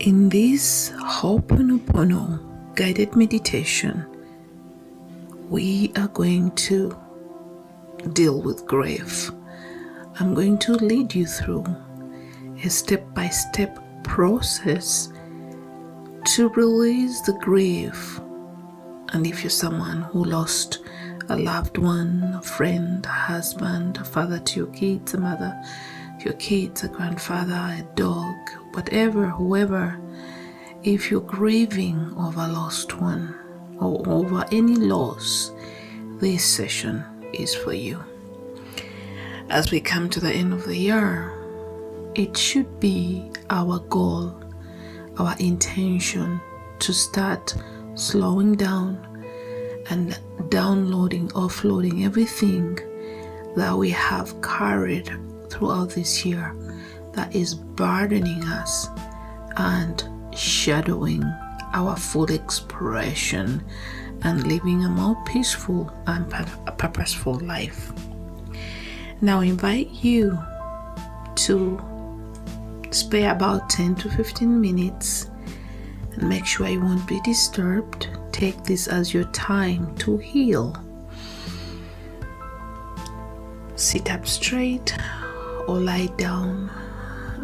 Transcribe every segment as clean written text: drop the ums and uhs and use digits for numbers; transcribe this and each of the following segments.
In this Ho'oponopono guided meditation, we are going to deal with grief. I'm going to lead you through a step-by-step process to release the grief. And if you're someone who lost a loved one, a friend, a husband, a father to your kids, a mother to your kids, a grandfather, a dog, whatever, whoever, if you're grieving over a lost one or over any loss, this session is for you. As we come to the end of the year, it should be our goal, our intention to start slowing down and downloading, offloading everything that we have carried throughout this year that is burdening us and shadowing our full expression and living a more peaceful and purposeful life. Now I invite you to spare about 10 to 15 minutes and make sure you won't be disturbed. Take this as your time to heal. Sit up straight or lie down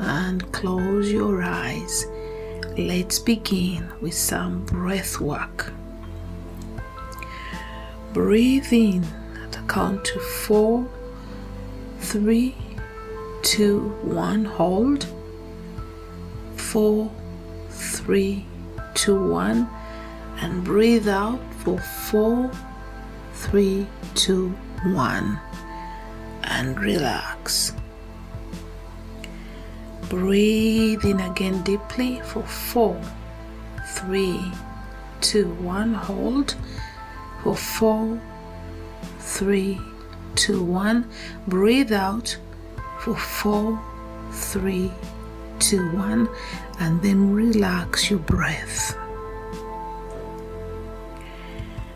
and close your eyes. Let's begin with some breath work. Breathe in at a count to 4, 3, 2, 1. Hold. 4, 3, 2, 1. And breathe out for 4, 3, 2, 1. And relax. Breathe in again deeply for 4, 3, 2, 1. Hold for 4, 3, 2, 1. Breathe out for 4, 3, 2, 1. And then relax your breath.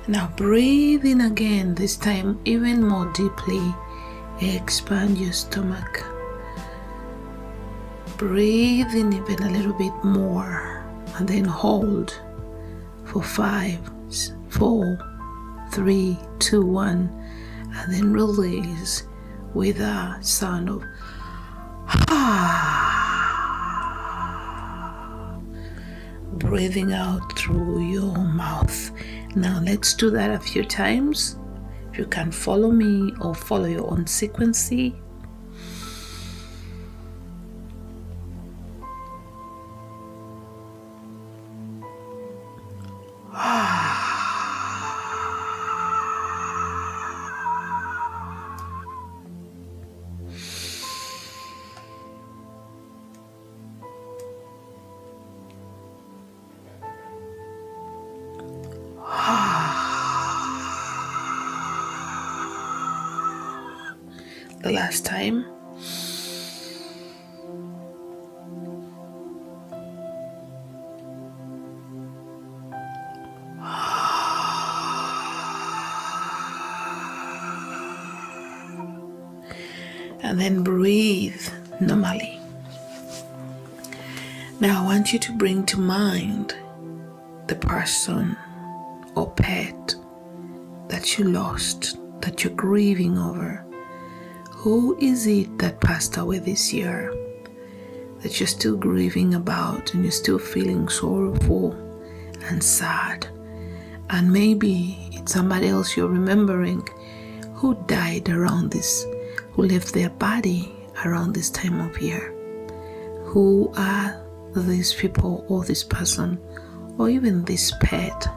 Now breathe in again, this time even more deeply. Expand your stomach. Breathe in even a little bit more and then hold for 5, 4, 3, 2, 1, and then release with a sound of breathing out through your mouth. Now let's do that a few times. If you can follow me or follow your own sequence. The last time. And then breathe normally. Now I want you to bring to mind the person or pet that you lost, that you're grieving over. Who is it that passed away this year that you're still grieving about and you're still feeling sorrowful and sad? And maybe it's somebody else you're remembering who died around this, who left their body around this time of year. Who are these people or this person or even this pet?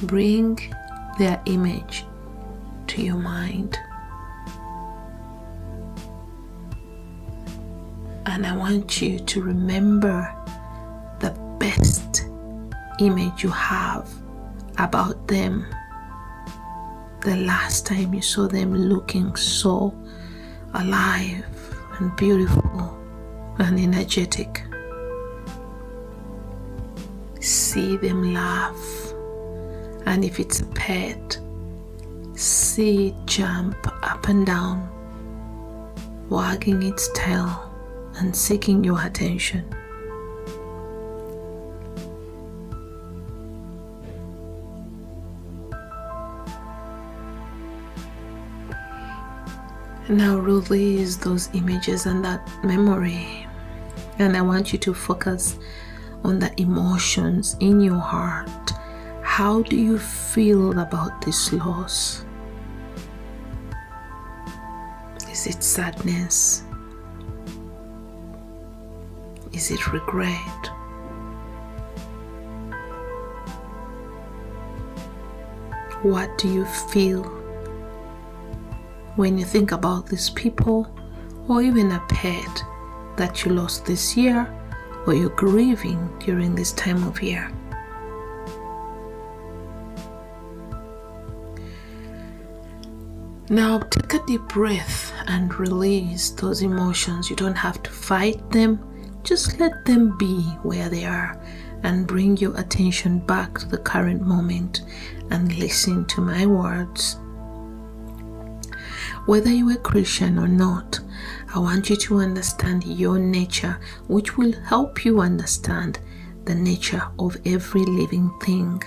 Bring their image to your mind. And I want you to remember the best image you have about them. The last time you saw them looking so alive and beautiful and energetic. See them laugh. And if it's a pet, see it jump up and down, wagging its tail and seeking your attention. Now release those images and that memory. And I want you to focus on the emotions in your heart. How do you feel about this loss? Is it sadness? Is it regret? What do you feel when you think about these people, or even a pet that you lost this year, or you're grieving during this time of year? Now take a deep breath and release those emotions. You don't have to fight them, just let them be where they are, and bring your attention back to the current moment and listen to my words. Whether you are Christian or not, I want you to understand your nature, which will help you understand the nature of every living thing.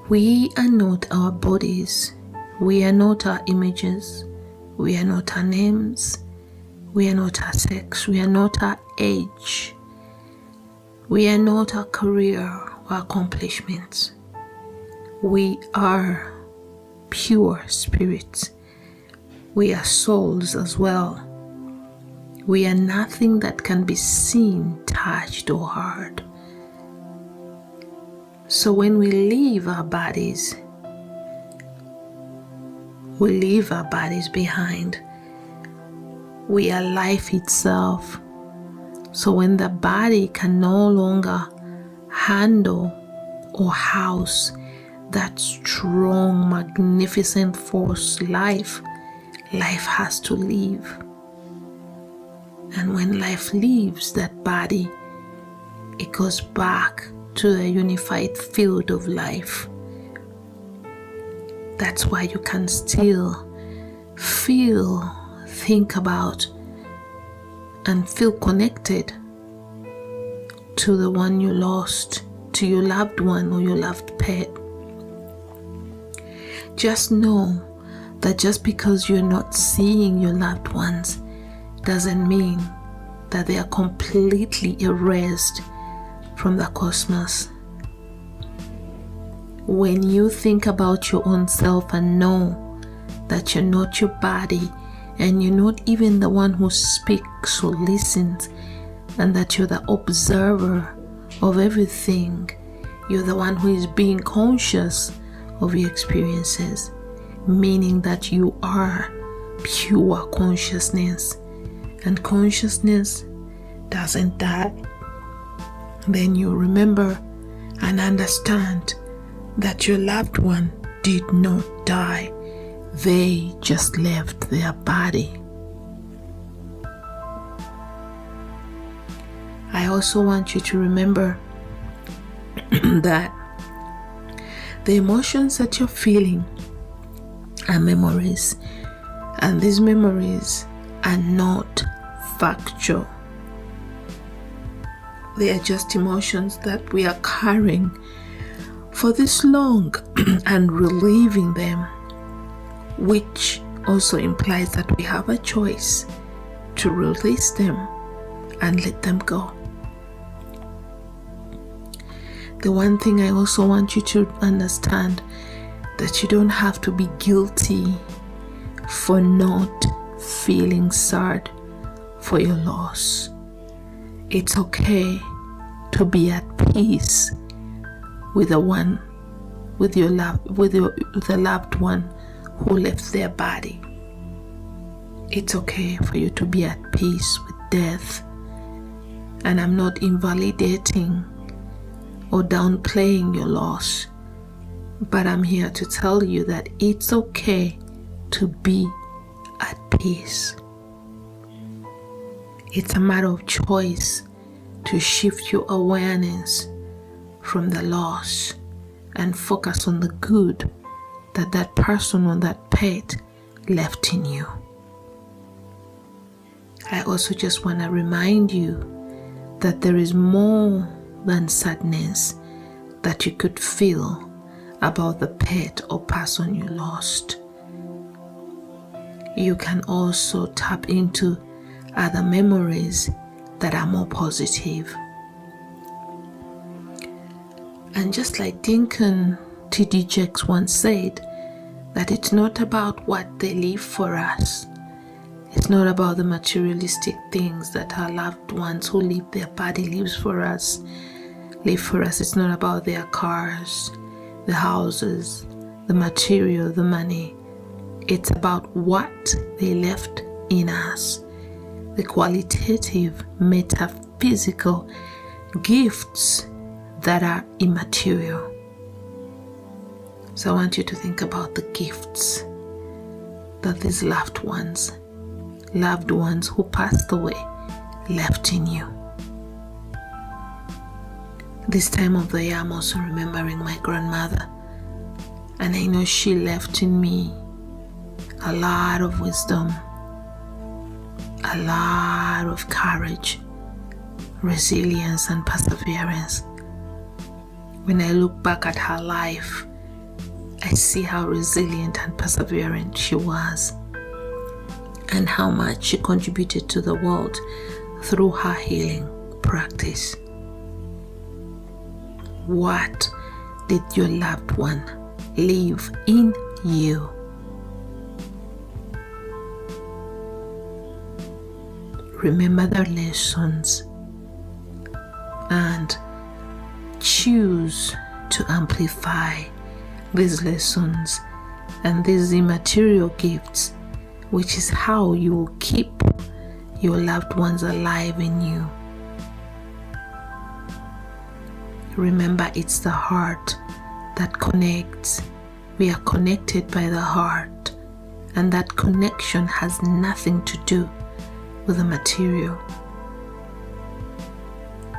We are not our bodies. We are not our images. We are not our names. We are not our sex. We are not our age. We are not our career or accomplishments. We are pure spirits. We are souls as well. We are nothing that can be seen, touched, or heard. So when we leave our bodies, we leave our bodies behind. We are life itself. So when the body can no longer handle or house that strong, magnificent force, life has to leave. And when life leaves that body, it goes back to the unified field of life. That's why you can still feel, think about, and feel connected to the one you lost, to your loved one or your loved pet. Just know that just because you're not seeing your loved ones doesn't mean that they are completely erased from the cosmos. When you think about your own self and know that you're not your body, and you're not even the one who speaks or listens, and that you're the observer of everything, you're the one who is being conscious of your experiences, meaning that you are pure consciousness, and consciousness doesn't die. Then you remember and understand that your loved one did not die. They just left their body. I also want you to remember that the emotions that you're feeling are memories, and these memories are not factual. They are just emotions that we are carrying for this long and relieving them, which also implies that we have a choice to release them and let them go. The one thing I also want you to understand, that you don't have to be guilty for not feeling sad for your loss. It's okay to be at peace with the loved one who left their body. It's okay for you to be at peace with death. And I'm not invalidating or downplaying your loss, but I'm here to tell you that it's okay to be at peace. It's a matter of choice to shift your awareness from the loss and focus on the good that that person or that pet left in you. I also just want to remind you that there is more than sadness that you could feel about the pet or person you lost. you can also tap into other memories that are more positive. And just like Dinkin T.D. Jakes once said, that it's not about what they leave for us. It's not about the materialistic things that our loved ones who leave their body leave for us. It's not about their cars, the houses, the material, the money. It's about what they left in us. The qualitative, metaphysical gifts that are immaterial. So I want you to think about the gifts that these loved ones who passed away, left in you. This time of the year, I'm also remembering my grandmother, and I know she left in me a lot of wisdom, a lot of courage, resilience, and perseverance. When I look back at her life, I see how resilient and perseverant she was, and how much she contributed to the world through her healing practice. What did your loved one leave in you? Remember the lessons and choose to amplify these lessons and these immaterial gifts, which is how you will keep your loved ones alive in you. Remember, it's the heart that connects. We are connected by the heart, and that connection has nothing to do with the material.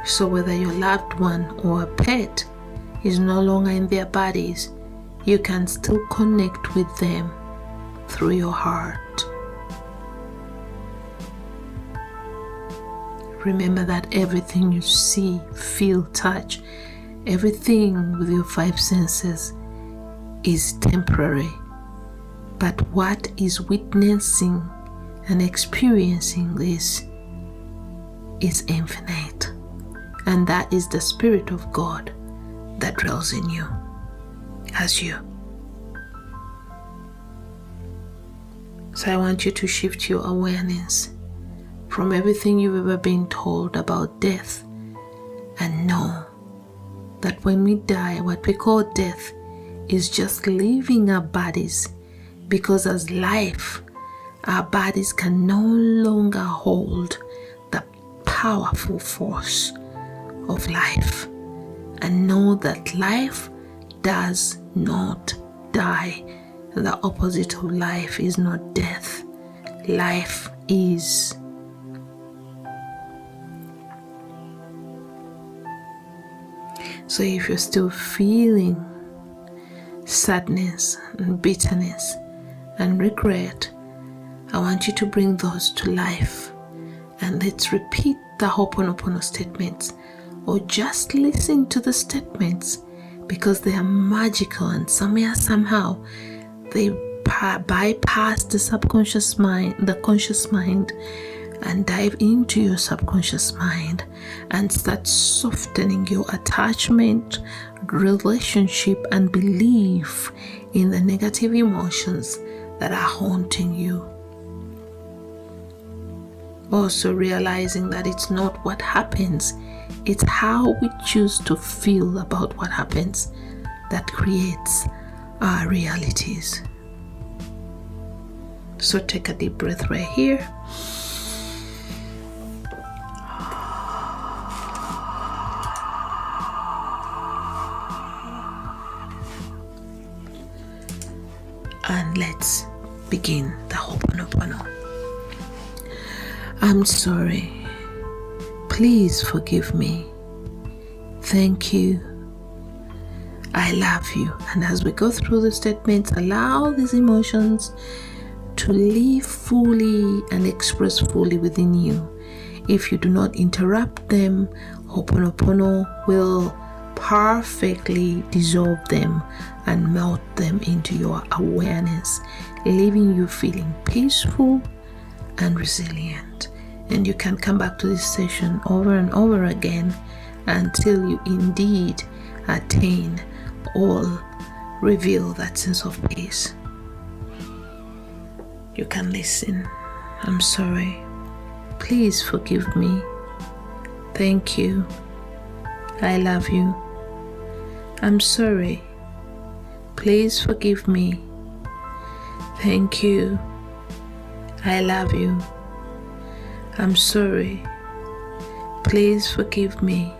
So whether your loved one or a pet is no longer in their bodies, you can still connect with them through your heart. Remember that everything you see, feel, touch, everything with your 5 senses is temporary. But what is witnessing and experiencing this is infinite. And that is the Spirit of God that dwells in you, as you. So I want you to shift your awareness from everything you've ever been told about death, and know that when we die, what we call death is just leaving our bodies, because as life, our bodies can no longer hold the powerful force of life. And know that life does not die. The opposite of life is not death. Life is. So if you're still feeling sadness and bitterness and regret, I want you to bring those to life, and let's repeat the Ho'oponopono statements, or just listen to the statements, because they are magical, and somehow they bypass the subconscious mind, the conscious mind, and dive into your subconscious mind and start softening your attachment, relationship, and belief in the negative emotions that are haunting you. Also realizing that it's not what happens, it's how we choose to feel about what happens that creates our realities. So take a deep breath right here. And let's begin the Ho'oponopono. I'm sorry. Please forgive me. Thank you. I love you. And as we go through the statements, allow these emotions to live fully and express fully within you. If you do not interrupt them, Ho'oponopono will perfectly dissolve them and melt them into your awareness, leaving you feeling peaceful and resilient. And you can come back to this session over and over again until you indeed attain or reveal that sense of peace. You can listen. I'm sorry. Please forgive me. Thank you. I love you. I'm sorry. Please forgive me. Thank you. I love you. I'm sorry. Please forgive me.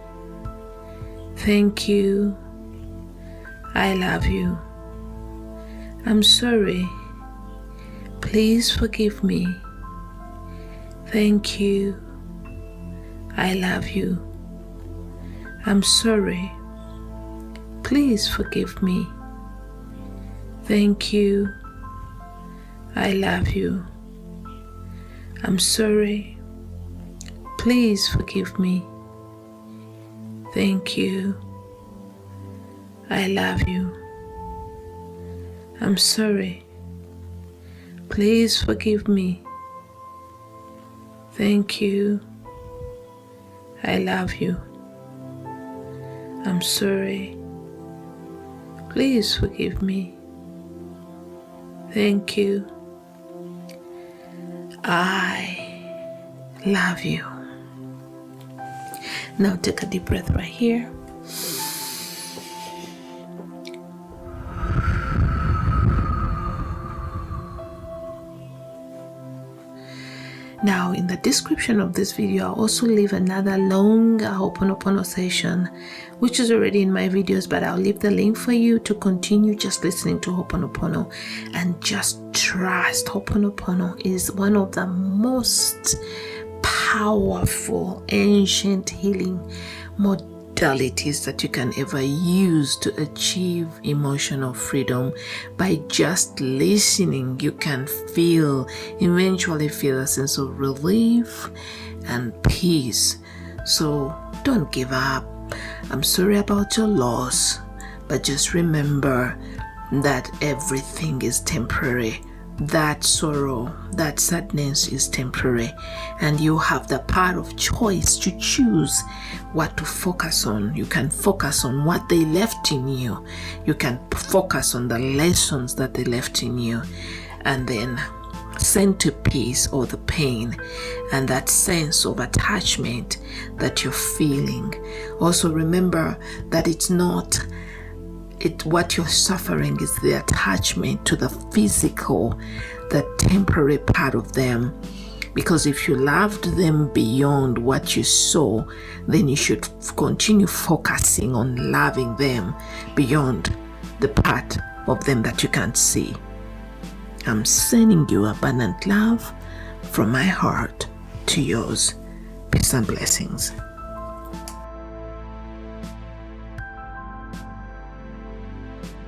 Thank you. I love you. I'm sorry. Please forgive me. Thank you. I love you. I'm sorry. Please forgive me. Thank you. I love you. I'm sorry. Please forgive me. Thank you. I love you. I'm sorry. Please forgive me. Thank you. I love you. I'm sorry. Please forgive me. Thank you. I love you. Now take a deep breath right here. Now, in the description of this video, I'll also leave another long Ho'oponopono session, which is already in my videos, but I'll leave the link for you to continue just listening to Ho'oponopono and just trust. Ho'oponopono is one of the most powerful ancient healing modalities that you can ever use to achieve emotional freedom. By just listening, you can eventually feel a sense of relief and peace. So don't give up. I'm sorry about your loss, but just remember that everything is temporary. That sorrow, that sadness is temporary, and you have the power of choice to choose what to focus on. You can focus on what they left in you. You can focus on the lessons that they left in you, and then send to peace all the pain and that sense of attachment that you're feeling. Also remember that what you're suffering is the attachment to the physical, the temporary part of them. Because if you loved them beyond what you saw, then you should continue focusing on loving them beyond the part of them that you can't see. I'm sending you abundant love from my heart to yours. Peace and blessings.